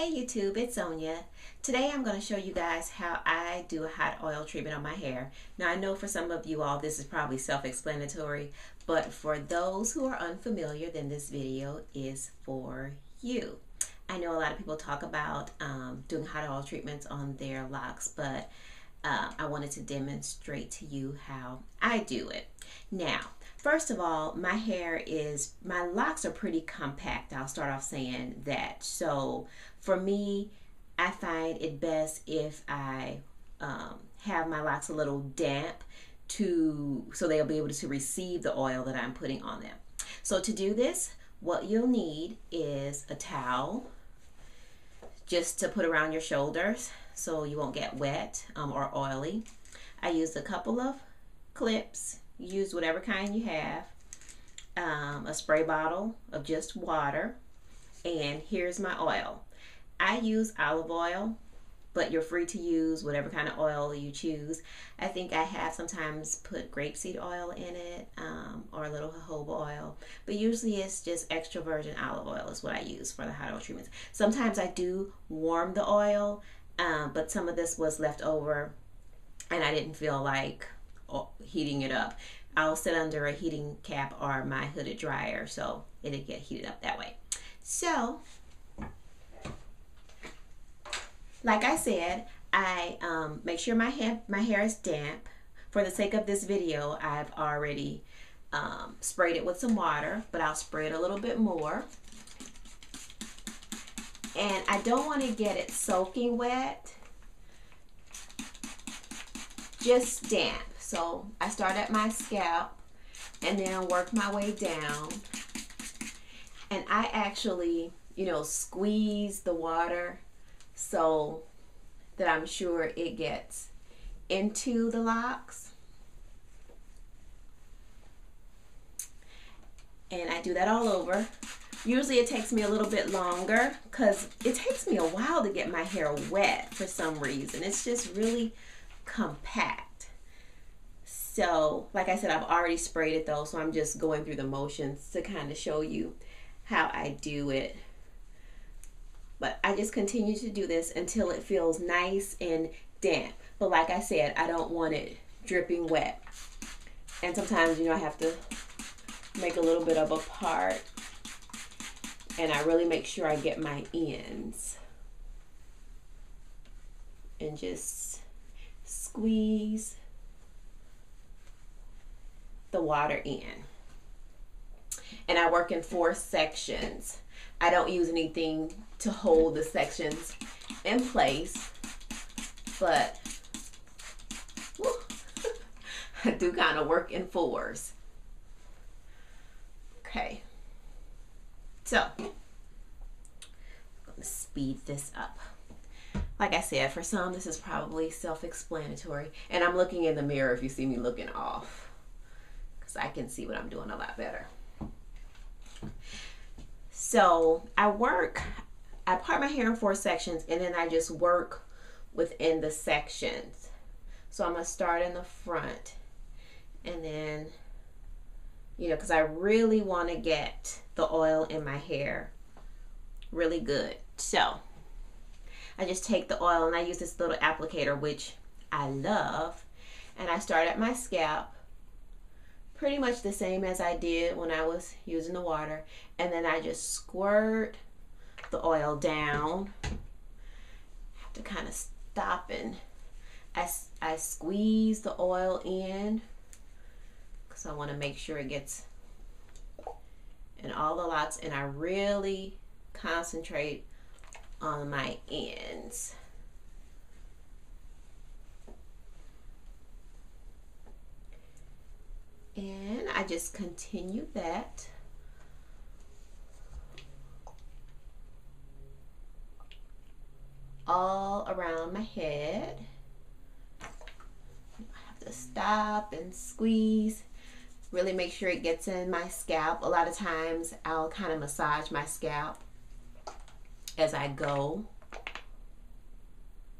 Hey YouTube, it's Sonia. Today I'm going to show you guys how I do a hot oil treatment on my hair. Now I know for some of you all this is probably self-explanatory, but for those who are unfamiliar, then this video is for you. I know a lot of people talk about doing hot oil treatments on their locks, but I wanted to demonstrate to you how I do it. Now, first of all, my locks are pretty compact. I'll start off saying that. So for me, I find it best if I have my locks a little damp so they'll be able to receive the oil that I'm putting on them. So to do this, what you'll need is a towel just to put around your shoulders so you won't get wet or oily. I used a couple of clips. Use whatever kind you have, a spray bottle of just water, and here's my oil. I use olive oil, but you're free to use whatever kind of oil you choose. I think I have sometimes put grapeseed oil in it, or a little jojoba oil, but usually it's just extra virgin olive oil is what I use for the hot oil treatments. Sometimes I do warm the oil, but some of this was left over and I didn't feel like heating it up. I'll sit under a heating cap or my hooded dryer so it'll get heated up that way. So, like I said, I make sure my hair is damp. For the sake of this video, I've already sprayed it with some water, but I'll spray it a little bit more. And I don't want to get it soaking wet, just damp. So I start at my scalp and then work my way down. And I actually, squeeze the water so that I'm sure it gets into the locks. And I do that all over. Usually it takes me a little bit longer because it takes me a while to get my hair wet for some reason. It's just really compact. So, like I said, I've already sprayed it though, so I'm just going through the motions to kind of show you how I do it. But I just continue to do this until it feels nice and damp. But like I said, I don't want it dripping wet. And sometimes, I have to make a little bit of a part. And I really make sure I get my ends. And just squeeze the water in. And I work in 4 sections. I don't use anything to hold the sections in place, but I do kind of work in 4s. Okay, so I'm gonna speed this up. Like I said, for some this is probably self-explanatory, and I'm looking in the mirror if you see me looking off, because I can see what I'm doing a lot better. So I part my hair in 4 sections, and then I just work within the sections. So I'm gonna start in the front, and then, because I really want to get the oil in my hair really good. So I just take the oil and I use this little applicator, which I love, and I start at my scalp pretty much the same as I did when I was using the water, and then I just squirt the oil down. I have to kind of stop and I squeeze the oil in because I want to make sure it gets in all the lots, and I really concentrate on my ends. And I just continue that. All around my head. I have to stop and squeeze. Really make sure it gets in my scalp. A lot of times I'll kind of massage my scalp as I go,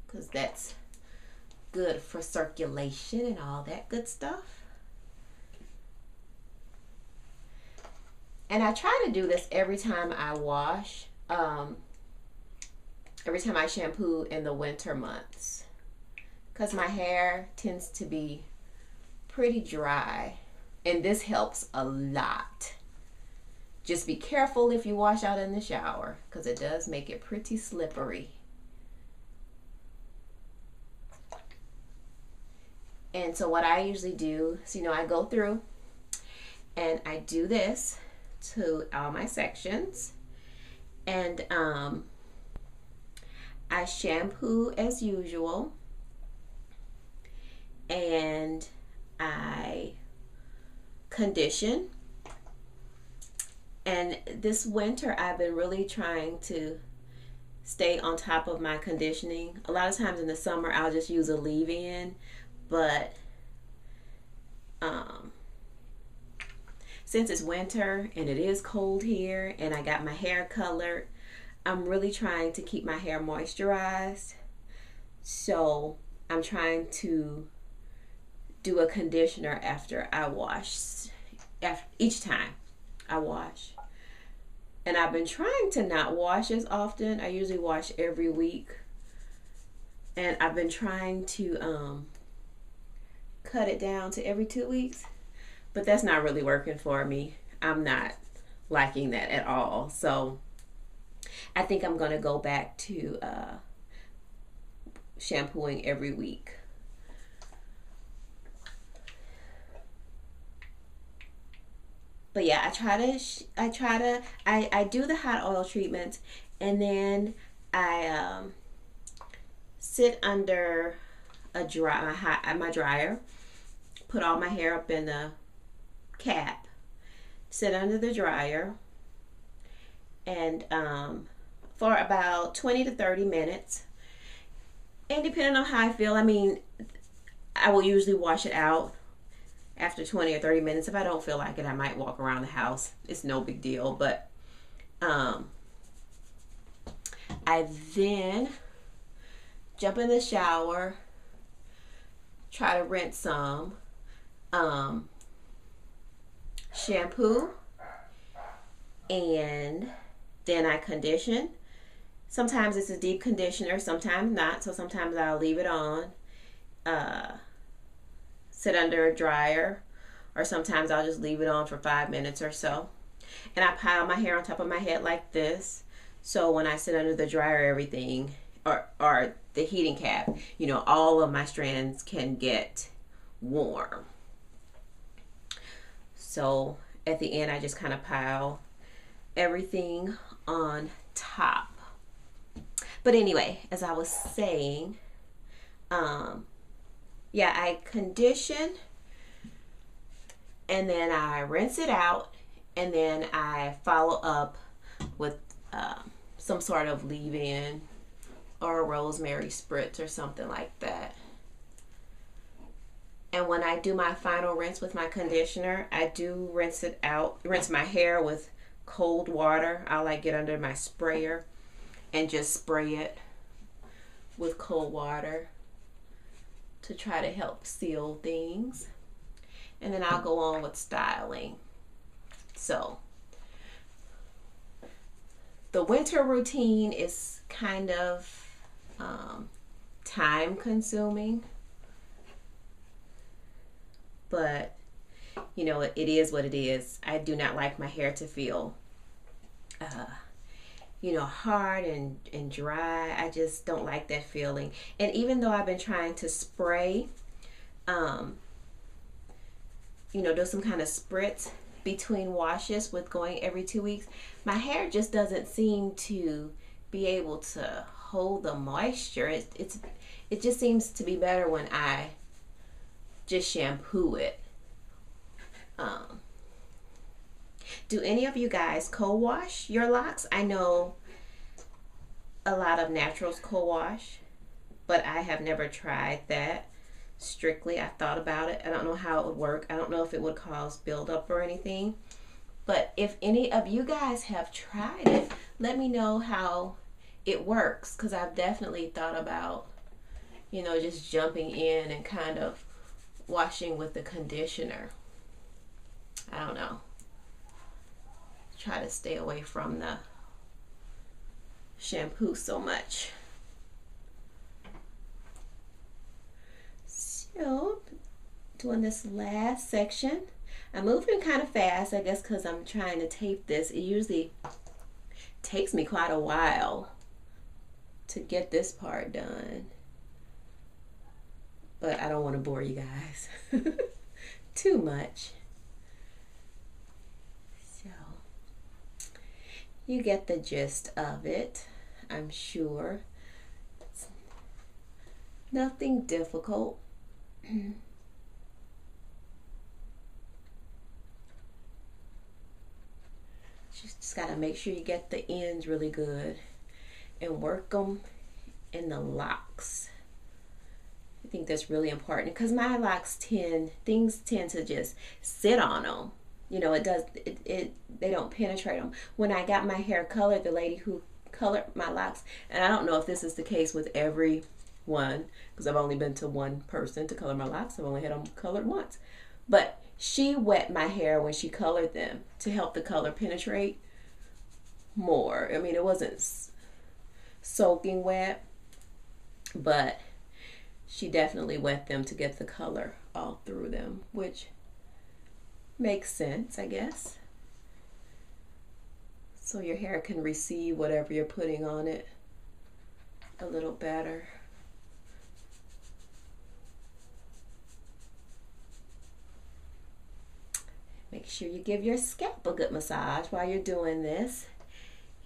because that's good for circulation and all that good stuff. And I try to do this every time I wash. every time I shampoo in the winter months, because my hair tends to be pretty dry, and this helps a lot. Just be careful if you wash out in the shower, because it does make it pretty slippery. And so what I usually do is, I go through and I do this to all my sections, and I shampoo as usual, and I condition. And this winter I've been really trying to stay on top of my conditioning. A lot of times in the summer I'll just use a leave-in, but since it's winter and it is cold here and I got my hair colored, I'm really trying to keep my hair moisturized. So I'm trying to do a conditioner after I wash, each time I wash. And I've been trying to not wash as often. I usually wash every week. And I've been trying to cut it down to every 2 weeks. But that's not really working for me. I'm not liking that at all. So I think I'm going to go back to shampooing every week. But yeah, I do the hot oil treatment, and then I sit under my dryer, put all my hair up in the cap, sit under the dryer, and for about 20 to 30 minutes. And depending on how I feel, I will usually wash it out after 20 or 30 minutes. If I don't feel like it, I might walk around the house. It's no big deal. But I then jump in the shower, try to rinse some, shampoo, and then I condition. Sometimes it's a deep conditioner, sometimes not. So sometimes I'll leave it on, sit under a dryer, or sometimes I'll just leave it on for 5 minutes or so. And I pile my hair on top of my head like this. So when I sit under the dryer, everything, or the heating cap, all of my strands can get warm. So at the end, I just kind of pile everything on top. But anyway, as I was saying, yeah, I condition, and then I rinse it out, and then I follow up with some sort of leave-in or a rosemary spritz or something like that. And when I do my final rinse with my conditioner, I do rinse my hair with cold water. I get under my sprayer and just spray it with cold water to try to help seal things. And then I'll go on with styling. So the winter routine is kind of time consuming, but it is what it is. I do not like my hair to feel hard and dry. I just don't like that feeling. And even though I've been trying to spray, do some kind of spritz between washes with going every 2 weeks, my hair just doesn't seem to be able to hold the moisture. It just seems to be better when I just shampoo it. Do any of you guys co-wash your locks? I know a lot of naturals co-wash, but I have never tried that strictly. I thought about it. I don't know how it would work. I don't know if it would cause buildup or anything. But if any of you guys have tried it, let me know how it works, because I've definitely thought about, just jumping in and kind of washing with the conditioner. I don't know. Try to stay away from the shampoo so much. So, doing this last section. I'm moving kind of fast, I guess, because I'm trying to tape this. It usually takes me quite a while to get this part done. But I don't want to bore you guys too much. So, you get the gist of it, I'm sure. It's nothing difficult. Just gotta make sure you get the ends really good and work them in the locks. I think that's really important because my locks things tend to just sit on them. You know, they don't penetrate them. When I got my hair colored, the lady who colored my locks, and I don't know if this is the case with everyone because I've only been to one person to color my locks. I've only had them colored once, but she wet my hair when she colored them to help the color penetrate more. I mean, it wasn't soaking wet, but she definitely wet them to get the color all through them, which makes sense, I guess. So your hair can receive whatever you're putting on it a little better. Make sure you give your scalp a good massage while you're doing this.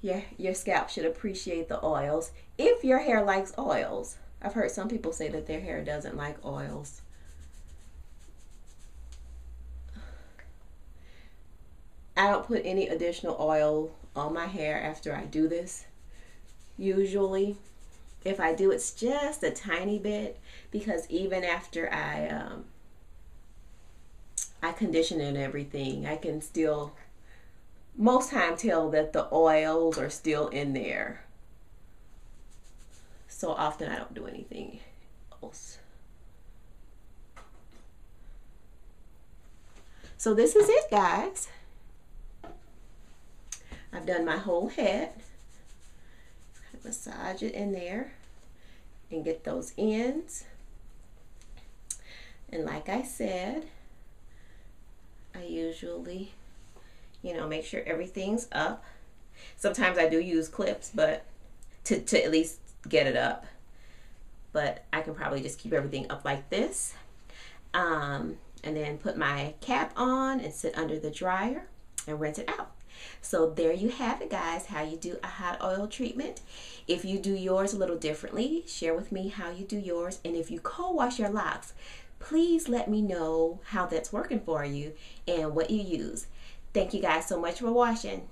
Your scalp should appreciate the oils if your hair likes oils. I've heard some people say that their hair doesn't like oils. I don't put any additional oil on my hair after I do this. Usually, if I do, it's just a tiny bit because even after I condition and everything, I can still most time tell that the oils are still in there. So often I don't do anything else. So this is it, guys. I've done my whole head. Massage it in there and get those ends. And like I said, I usually, make sure everything's up. Sometimes I do use clips, but to at least get it up. But I can probably just keep everything up like this. And then put my cap on and sit under the dryer and rinse it out. So there you have it, guys, how you do a hot oil treatment. If you do yours a little differently, share with me how you do yours. And if you co-wash your locks, please let me know how that's working for you and what you use. Thank you guys so much for watching.